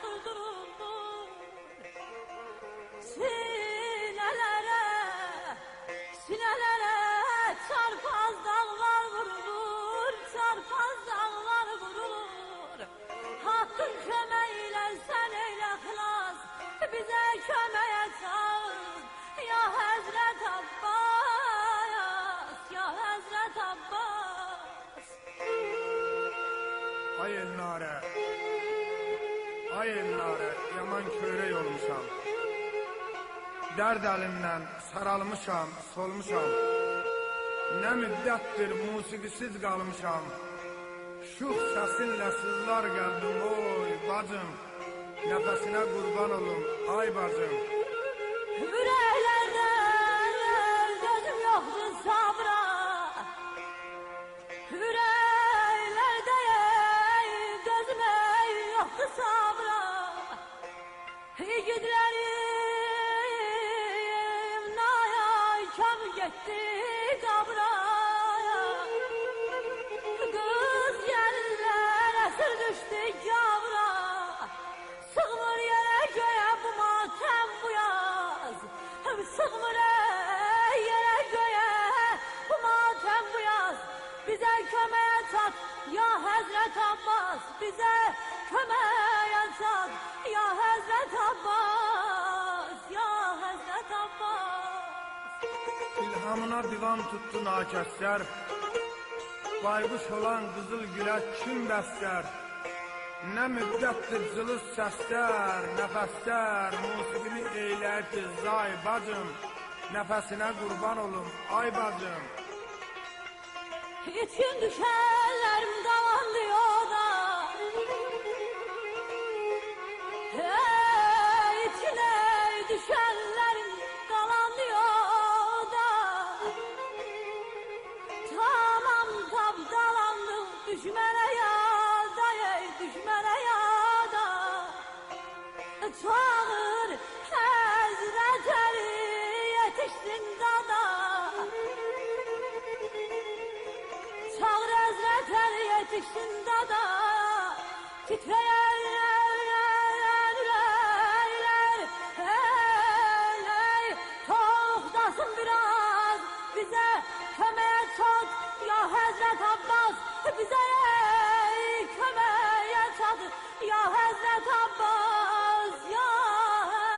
vurduruldu. Sinelere, sinelere çarpaz dağlar vurulur, çarpaz dağlar vurulur. Hakkın kömeğiyle sen eyle xilas, bize kömeğe çağır. Ya Hazret Abbas, ya Hazret Abbas. Ay elnare, ay elnare, yaman körey olmuşam. Dərd əlimdən saralmışam, solmuşam. Nə müddətdir musiqisiz qalmışam. Şux səsinlə sızlar qəlbim, oy bacım. Nəfəsinə qurban olum, ay bacım. Ürəklərdə gözüm yoxdur sabra. Ürəklərdə gözüm yoxdur sabra. Yiğitlərim nayay kam getdi qabraya. Qız gəlirlər əsir düşdü gavra. Sığmır yerə göyə bu matəm bu yaz. Sığmır yerə göyə bu matəm bu yaz. Bizə köməyə çat ya Həzrət Abbas. Bizə köməyə çat ya Həzrət Abbas. Ya Həzrət Abbas. İlhamına divan tuttu nakəslər. Bayquş olan qızıl gülə kim bəstər? Nə müddətdir cılız səslər, nəfəslər, musiqini eyləyir zay bacım. Nəfəsinə qurban olum, ay bacım. İçin düşənlərim qalandı yoda. İçinə düşənlərim qalandı yoda. Tamam tapdalandım düşmənə yada, düşmənə yada. Çağır Həzrət Əli yetişsin dada. Çağır Həzrət Əli yetişsin dada. Titrəyər ürəklər, toxtasın biraz. Bize köməyə çat ya Həzrət Abbas. Bize